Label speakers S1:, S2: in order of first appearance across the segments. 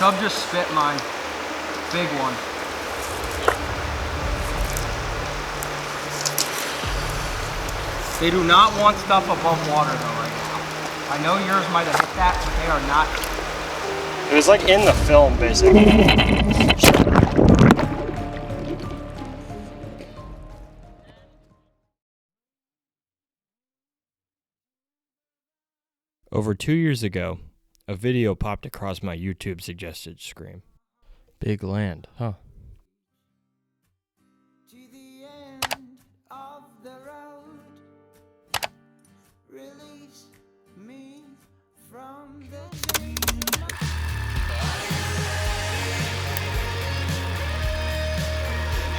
S1: Chubb just spit mine. Big one. They do not want stuff above water though right now. I know yours might have hit that, but they are not.
S2: It was like in the film, basically.
S3: Over 2 years ago, a video popped across my YouTube suggested screen. Big land, huh?
S4: To the end of the road, release me from the dream.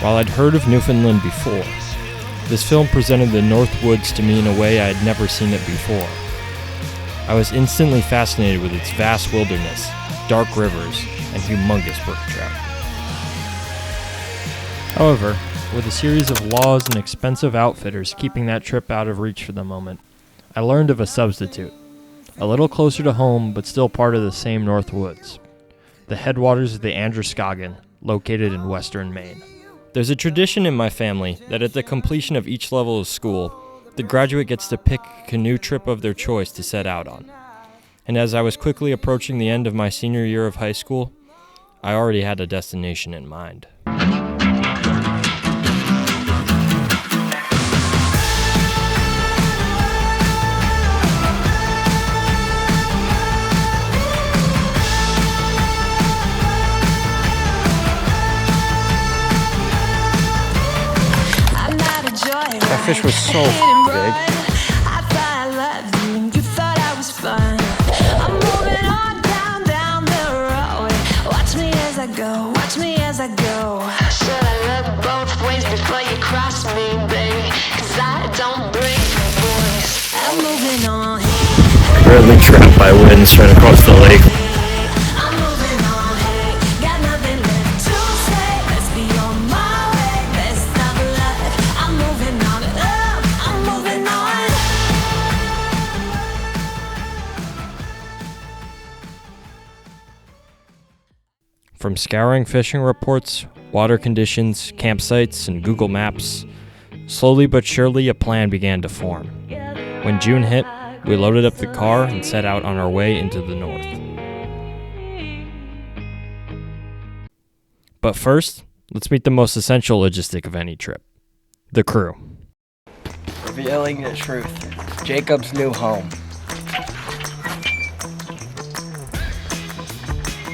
S3: While I'd heard of Newfoundland before, this film presented the North Woods to me in a way I had never seen it before. I was instantly fascinated with its vast wilderness, dark rivers, and humongous brook trout. However, with a series of laws and expensive outfitters keeping that trip out of reach for the moment, I learned of a substitute, a little closer to home but still part of the same North Woods, the headwaters of the Androscoggin, located in western Maine. There's a tradition in my family that at the completion of each level of school, the graduate gets to pick a canoe trip of their choice to set out on. And as I was quickly approaching the end of my senior year of high school, I already had a destination in mind.
S2: That fish was so big.
S4: I thought I loved you and you thought I was fun. I'm moving on down the road. Watch me as I go, watch me as I go. Should I look both ways before you cross me, baby? 'Cause I don't break the voice. I'm moving on.
S2: Currently trapped by winds trying to cross the lake.
S4: I'm moving on. Got nothing left to say. Let's be on my way. Best of luck. I'm moving on. I'm moving on.
S3: From scouring fishing reports, water conditions, campsites, and Google Maps, slowly but surely a plan began to form. When June hit, we loaded up the car and set out on our way into the north. But first, let's meet the most essential logistic of any trip: the crew.
S1: Revealing the truth. Jacob's new home.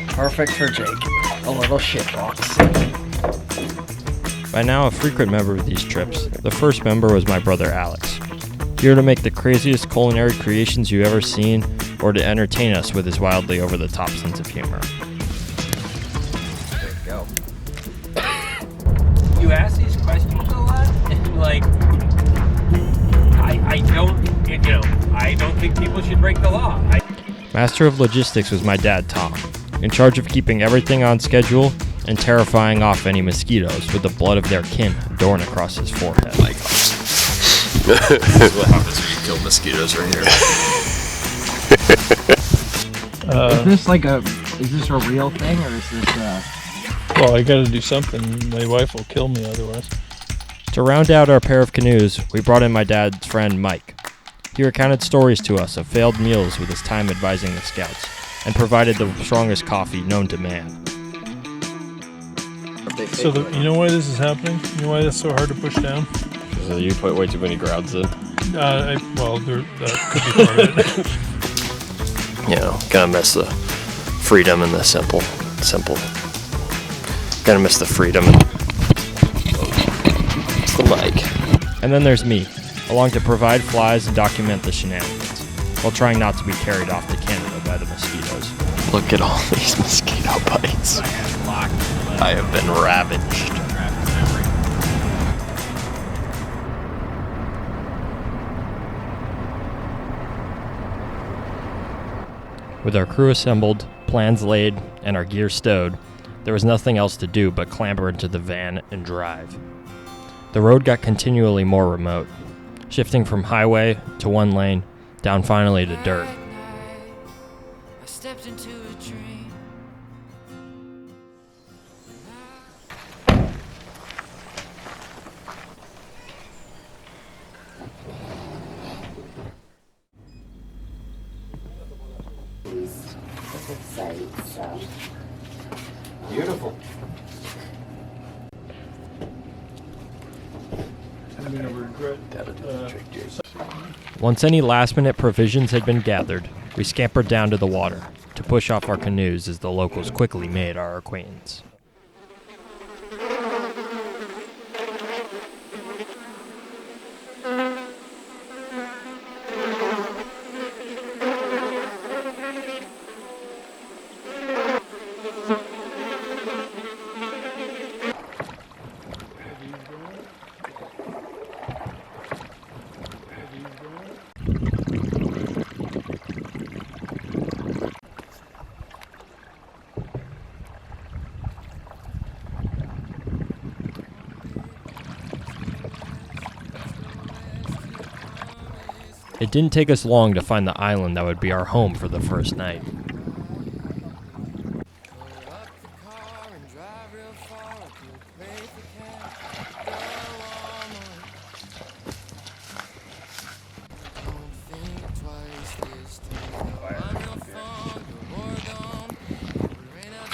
S1: Perfect for Jake. A little shitbox.
S3: By now a frequent member of these trips, the first member was my brother Alex, here to make the craziest culinary creations you've ever seen or to entertain us with his wildly over-the-top sense of humor.
S1: There you go.
S5: You ask these questions a lot, and like, I don't think people should break the law.
S3: Master of logistics was my dad Tom, in charge of keeping everything on schedule and terrifying off any mosquitoes with the blood of their kin adorned across his forehead.
S6: This is what happens when you kill mosquitoes right here.
S1: Is this a real thing or is this
S7: Well, I gotta do something. My wife will kill me otherwise.
S3: To round out our pair of canoes, we brought in my dad's friend Mike. He recounted stories to us of failed meals with his time advising the scouts, and provided the strongest coffee known to man.
S7: So you know why this is happening? You know why that's so hard to push down?
S2: So you put way too many grounds in.
S7: That could be part of it.
S2: You know, gotta miss the freedom and the simple. Gotta miss the freedom and it's the mic.
S3: And then there's me, along to provide flies and document the shenanigans, while trying not to be carried off to Canada by the mosquitoes.
S2: Look at all these mosquito bites. I have been ravaged.
S3: With our crew assembled, plans laid, and our gear stowed, there was nothing else to do but clamber into the van and drive. The road got continually more remote, shifting from highway to one lane, down finally to dirt.
S4: I stepped into a dream.
S3: Once any last-minute provisions had been gathered, we scampered down to the water to push off our canoes as the locals quickly made our acquaintance. It didn't take us long to find the island that would be our home for the first night.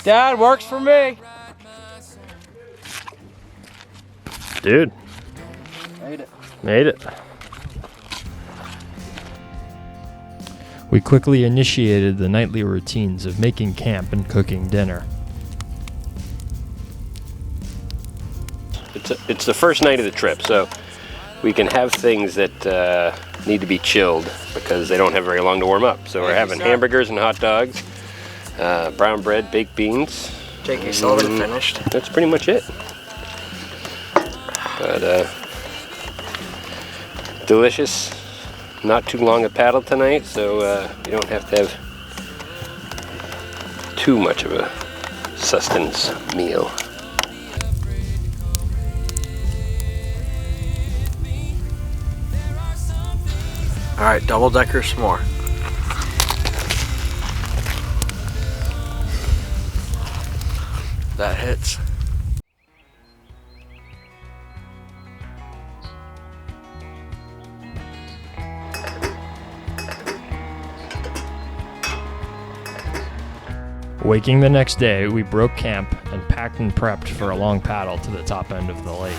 S1: Dad, works for me.
S2: Dude. Made it.
S3: We quickly initiated the nightly routines of making camp and cooking dinner.
S8: It's the first night of the trip, so we can have things that need to be chilled because they don't have very long to warm up. So we're having hamburgers and hot dogs, brown bread, baked beans.
S1: J.K. Sullivan finished.
S8: That's pretty much it. But delicious. Not too long a paddle tonight, so you don't have to have too much of a sustenance meal.
S1: All right, double-decker s'more. That hits.
S3: Waking the next day, we broke camp and packed and prepped for a long paddle to the top end of the lake.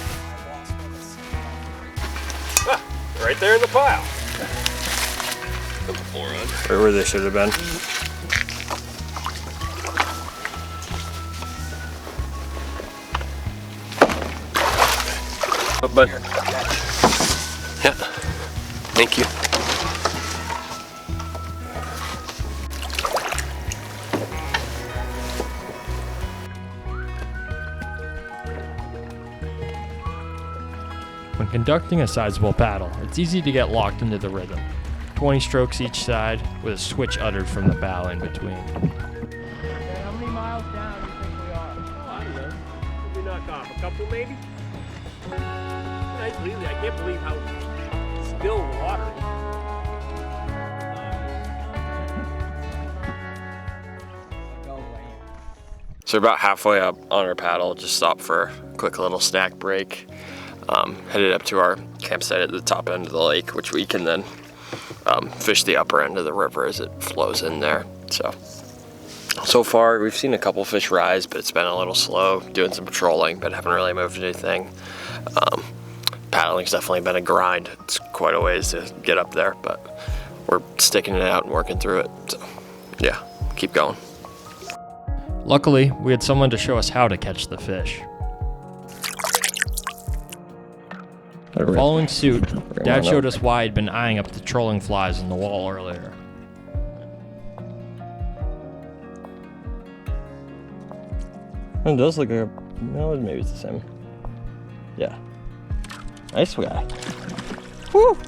S8: Right there in the pile.
S2: Right where they should have been.
S8: But yeah, thank you.
S3: When conducting a sizable paddle, it's easy to get locked into the rhythm. 20 strokes each side, with a switch uttered from the bow in between.
S1: How many miles down do you think we are?
S8: Oh, I don't know. We knock off a couple, maybe. Nice, really. I can't believe how still the water is.
S2: So we're about halfway up on our paddle, just stopped for a quick little snack break. Headed up to our campsite at the top end of the lake, which we can then fish the upper end of the river as it flows in there. So far we've seen a couple fish rise, but it's been a little slow. Doing some patrolling, but haven't really moved anything. Paddling's definitely been a grind. It's quite a ways to get up there, but we're sticking it out and working through it. So yeah, keep going.
S3: Luckily, we had someone to show us how to catch the fish. Following suit, Dad showed us why he'd been eyeing up the trolling flies on the wall earlier.
S2: It does look like a... No, maybe it's the same. Yeah. Nice guy. Woo!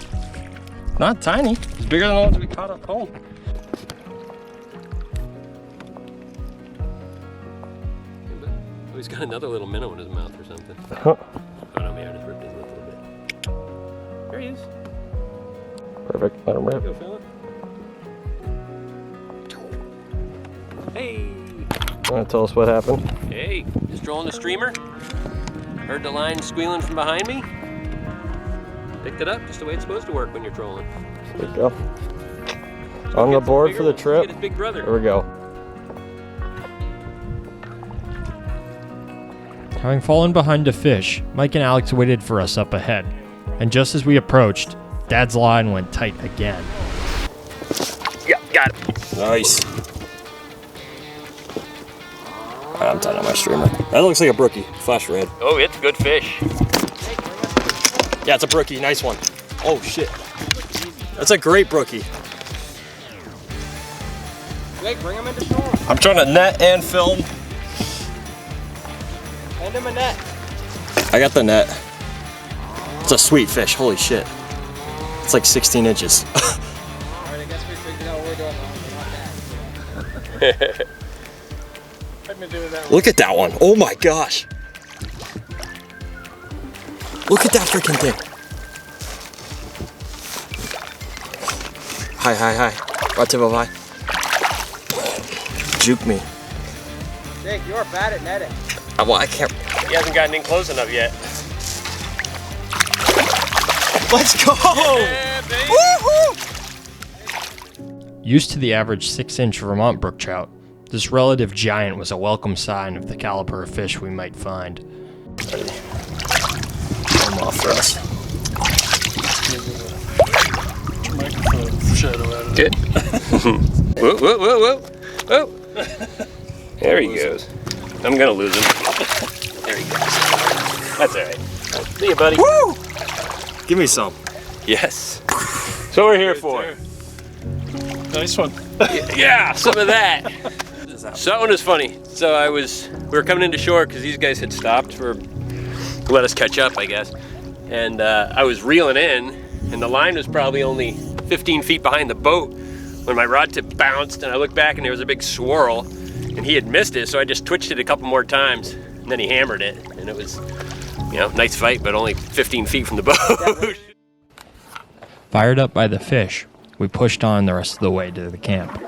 S2: Not tiny. It's bigger than the ones we caught up home.
S8: Oh, he's got another little minnow in his mouth or something.
S2: Huh.
S8: Oh no, maybe I just ripped his lip a little bit. There he is.
S2: Perfect. Let him rip.
S8: Go, fella. Hey!
S2: Want to tell us what happened?
S8: Hey, just trolling the streamer. Heard the line squealing from behind me. Picked it up just the way it's supposed to work when you're trolling.
S2: There we go. On the board for the trip.
S8: Get his big brother.
S2: There we go.
S3: Having fallen behind a fish, Mike and Alex waited for us up ahead. And just as we approached, Dad's line went tight again.
S2: Yeah, got it. Nice. I'm tight on my streamer. That looks like a brookie. Flash red. Oh, it's a good fish. Yeah, it's a brookie. Nice one. Oh, shit. That's a great brookie.
S1: Jake, bring him into shore.
S2: I'm trying to net and film.
S1: Hand him a net.
S2: I got the net. It's a sweet fish. Holy shit. It's like 16 inches.
S1: Alright, I guess we figured out what we're doing wrong. We're not that. I've been doing that.
S2: Look at that one. Oh my gosh. Look at that freaking thing. Hi, hi, hi. Rod tip of eye. Juke me.
S1: Jake, you are bad at netting.
S2: Well, I can't.
S8: He hasn't gotten in close enough yet.
S2: Let's go! Woohoo!
S3: Used to the average 6-inch Vermont brook trout, this relative giant was a welcome sign of the caliber of fish we might find.
S2: I'm off for us.
S8: Good. Whoa, whoa, whoa, whoa, whoa. There he goes. I'm gonna lose him. There he goes. That's all right. See you, buddy.
S2: Woo! Give me some.
S8: Yes. That's what we're here for.
S7: Nice one.
S8: Yeah, some of that. So that one was funny. So we were coming into shore because these guys had stopped for let us catch up, I guess. And I was reeling in, and the line was probably only 15 feet behind the boat when my rod tip bounced, and I looked back and there was a big swirl, and he had missed it, so I just twitched it a couple more times, and then he hammered it, and it was, you know, nice fight, but only 15 feet from the boat.
S3: Fired up by the fish, we pushed on the rest of the way to the camp.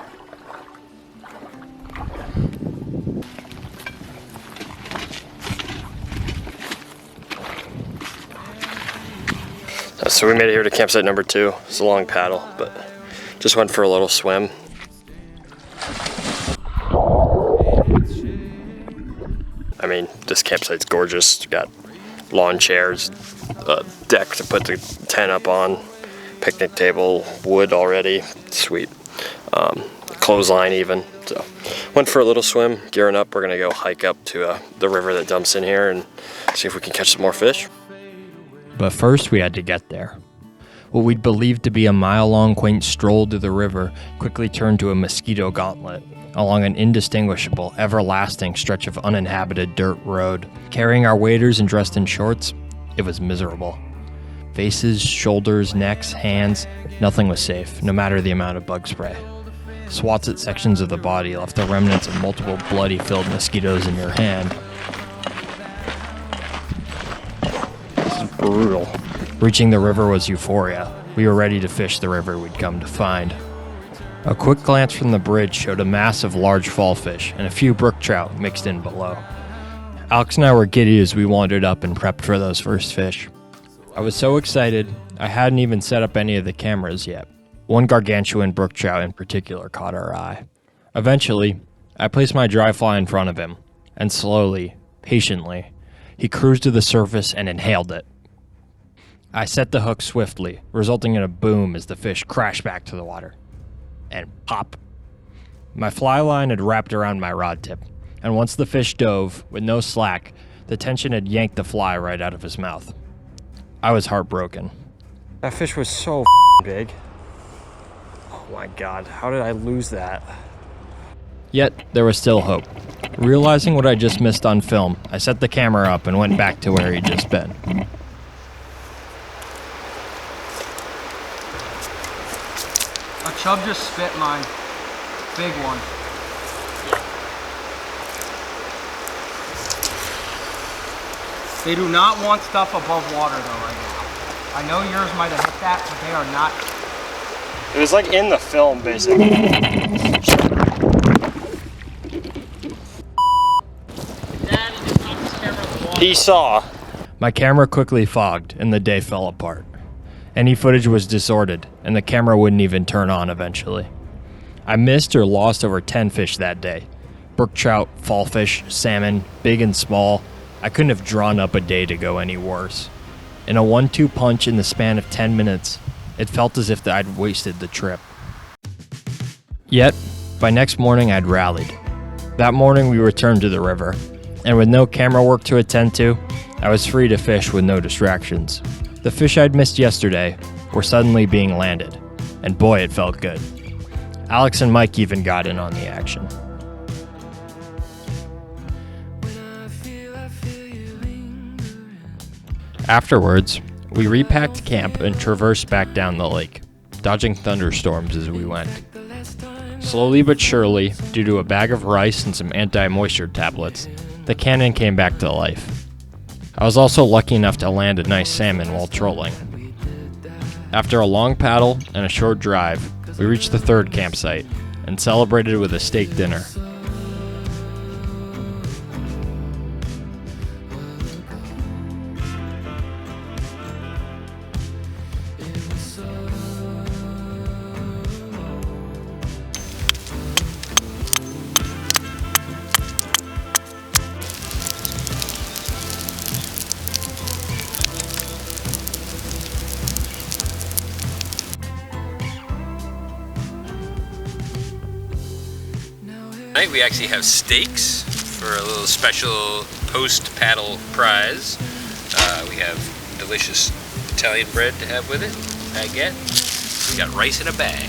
S2: So we made it here to campsite number 2. It's a long paddle, but just went for a little swim. I mean, this campsite's gorgeous. Got lawn chairs, a deck to put the tent up on, picnic table, wood already, sweet. Clothesline even. So went for a little swim, gearing up. We're gonna go hike up to the river that dumps in here and see if we can catch some more fish.
S3: But first we had to get there. What we'd believed to be a mile-long quaint stroll to the river quickly turned to a mosquito gauntlet along an indistinguishable, everlasting stretch of uninhabited dirt road. Carrying our waders and dressed in shorts, it was miserable. Faces, shoulders, necks, hands, nothing was safe, no matter the amount of bug spray. Swats at sections of the body left the remnants of multiple bloody-filled mosquitoes in your hand. Brutal. Reaching the river was euphoria. We were ready to fish the river we'd come to find. A quick glance from the bridge showed a mass of large fall fish and a few brook trout mixed in below. Alex and I were giddy as we wandered up and prepped for those first fish. I was so excited, I hadn't even set up any of the cameras yet. One gargantuan brook trout in particular caught our eye. Eventually, I placed my dry fly in front of him, and slowly, patiently, he cruised to the surface and inhaled it. I set the hook swiftly, resulting in a boom as the fish crashed back to the water. And pop. My fly line had wrapped around my rod tip, and once the fish dove, with no slack, the tension had yanked the fly right out of his mouth. I was heartbroken. That fish was so big. Oh my god, how did I lose that? Yet, there was still hope. Realizing what I just missed on film, I set the camera up and went back to where he'd just been.
S1: A chub just spit mine. Big one. They do not want stuff above water though right now. I know yours might have hit that, but they are not.
S2: It was like in the film, basically. He saw.
S3: My camera quickly fogged, and the day fell apart. Any footage was disordered, and the camera wouldn't even turn on eventually. I missed or lost over 10 fish that day. Brook trout, fall fish, salmon, big and small. I couldn't have drawn up a day to go any worse. In a 1-2 punch in the span of 10 minutes, it felt as if I'd wasted the trip. Yet, by next morning I'd rallied. That morning we returned to the river, and with no camera work to attend to, I was free to fish with no distractions. The fish I'd missed yesterday were suddenly being landed, and boy, it felt good. Alex and Mike even got in on the action. Afterwards, we repacked camp and traversed back down the lake, dodging thunderstorms as we went. Slowly but surely, due to a bag of rice and some anti-moisture tablets, the cannon came back to life. I was also lucky enough to land a nice salmon while trolling. After a long paddle and a short drive, we reached the third campsite and celebrated with a steak dinner.
S8: Tonight we actually have steaks for a little special post-paddle prize. We have delicious Italian bread to have with it, baguette. We got rice in a bag.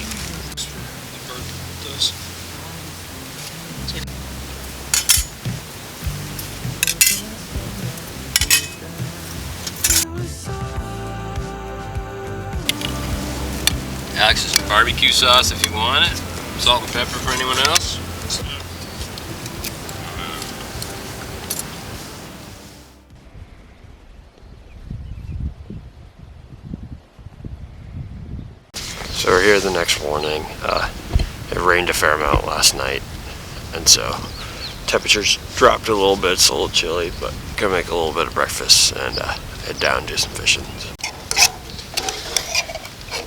S8: Alex's barbecue sauce if you want it. Salt and pepper for anyone else.
S2: So we're here the next morning. It rained a fair amount last night, and so temperatures dropped a little bit. It's a little chilly, but gonna make a little bit of breakfast and head down and do some fishing.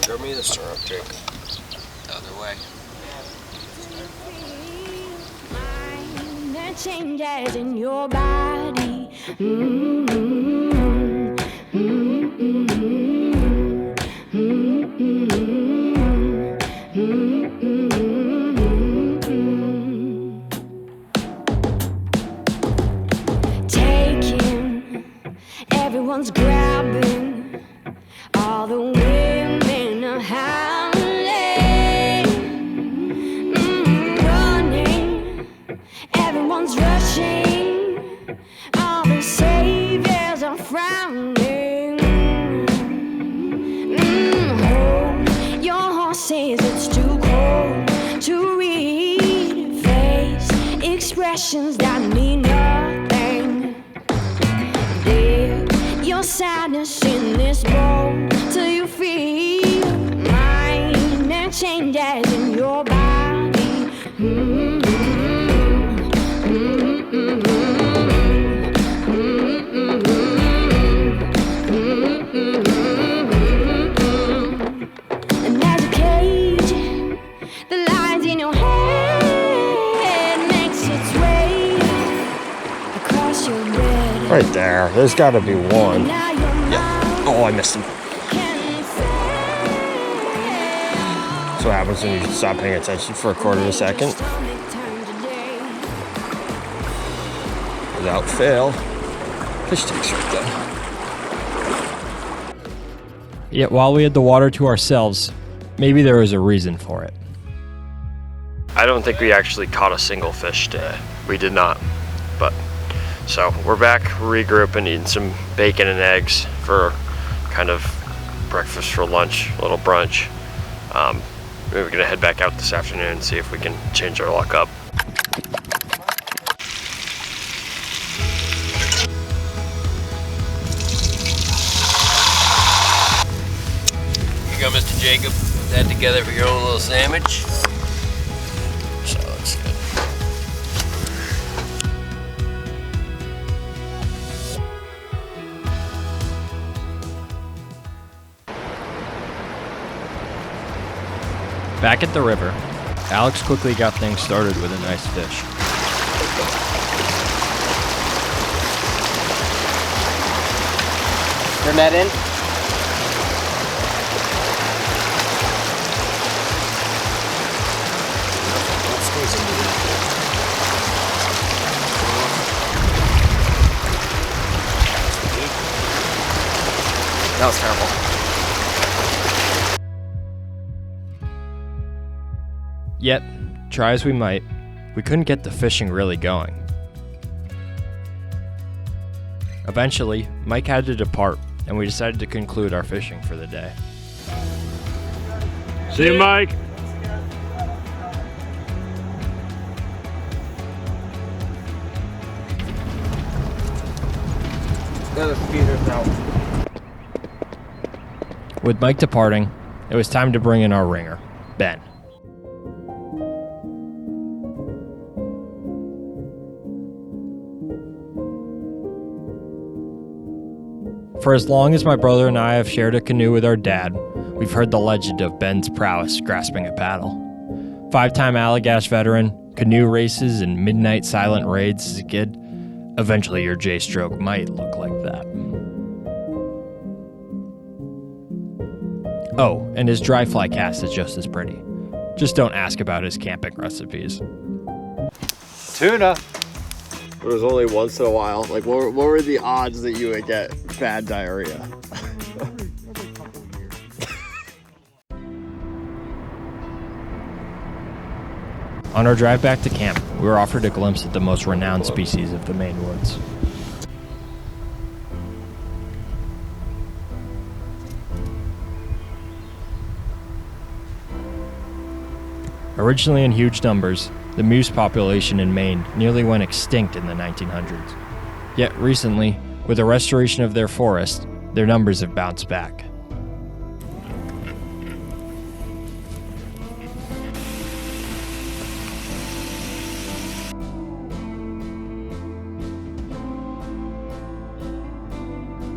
S8: Throw me the syrup, Jake. The other way.
S4: Changes in your body. Taking, everyone's grabbing, all the women are howling, running, everyone's rushing, all the saviors are frowning. Hold your horses, it's too cold to read, face expressions that mean nothing. Dip your sadness in this bowl till you feel minor changes in your body. And as a cage, the lines in your head makes its way across your bed.
S3: Right there. There's got to be one.
S4: Now your mouth
S3: Oh, I missed him.
S4: can fail.
S3: That's what happens when you stop paying attention for a quarter of a second.
S4: Stomach turn today.
S3: Without fail. Fish sticks right there. Yet while we had the water to ourselves, maybe there was a reason for it.
S2: I don't think we actually caught a single fish today. We did not. But so we're back, regrouping, eating some bacon and eggs for kind of breakfast for lunch, a little brunch. Maybe we're gonna head back out this afternoon and see if we can change our luck up.
S8: Here you go, Mr. Jacob. Put that together for your own little sandwich.
S2: So that looks good.
S3: Back at the river, Alex quickly got things started with a nice fish.
S1: Your net in? That was terrible.
S3: Yet, try as we might, we couldn't get the fishing really going. Eventually, Mike had to depart, and we decided to conclude our fishing for the day.
S7: See you, Mike.
S1: The speeder's out.
S3: With Mike departing, it was time to bring in our ringer, Ben. For as long as my brother and I have shared a canoe with our dad, we've heard the legend of Ben's prowess grasping a paddle. 5-time Allagash veteran, canoe races, and midnight silent raids as a kid. Eventually your J-stroke might look like that. Oh, and his dry fly cast is just as pretty. Just don't ask about his camping recipes.
S1: Tuna.
S2: It was only once in a while. Like, what were the odds that you would get bad diarrhea?
S3: On our drive back to camp, we were offered a glimpse at the most renowned species of the Maine woods. Originally in huge numbers, the moose population in Maine nearly went extinct in the 1900s. Yet recently, with the restoration of their forest, their numbers have bounced back.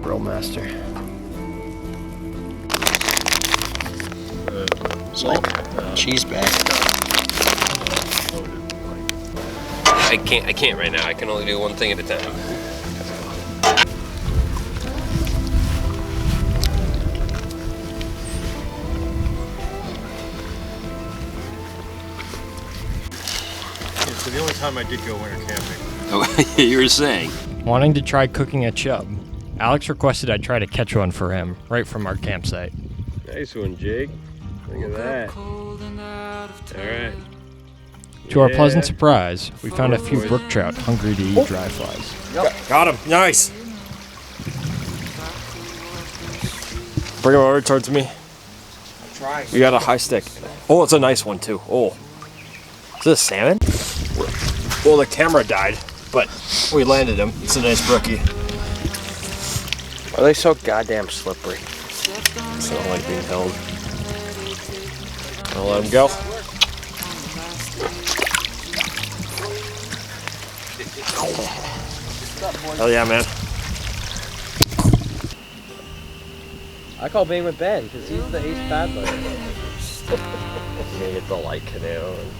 S3: Grill master.
S1: Cheese bag.
S8: I can't right now. I can only do one thing at a time.
S6: So the only time I did go winter camping.
S8: Oh, you were saying?
S3: Wanting to try cooking a chub, Alex requested I try to catch one for him right from our campsite.
S2: Nice one, Jake. Look at that. Alright.
S3: To our pleasant surprise, we found a few brook trout hungry to eat dry flies.
S2: Got him. Nice. Bring him over towards me.
S1: I'm trying.
S2: You got a high stick. Oh, it's a nice one too. Oh. Is this a salmon? Well, the camera died, but we landed him. It's a nice brookie.
S1: Are they so goddamn slippery?
S2: So I don't like being held. I'll let him go. Hell yeah, man.
S1: I call Maine with Ben because he's the ace paddler.
S2: I'm gonna get the light canoe and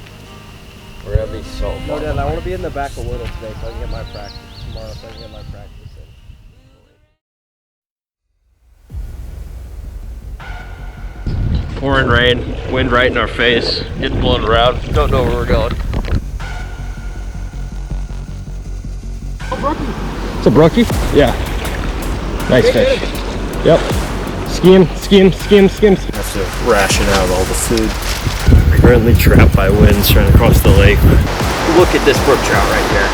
S2: we're gonna be so fun.
S1: No, Dad, I want to be in the back a little today so I can get my practice tomorrow. So I can get my practice in.
S2: Pouring rain, wind right in our face, getting blown around. Don't know where we're going.
S3: It's a brookie? Yeah. Nice fish. Yep. Skim.
S2: Have to ration out all the food. Currently trapped by winds trying to cross the lake. Look at this brook trout right here.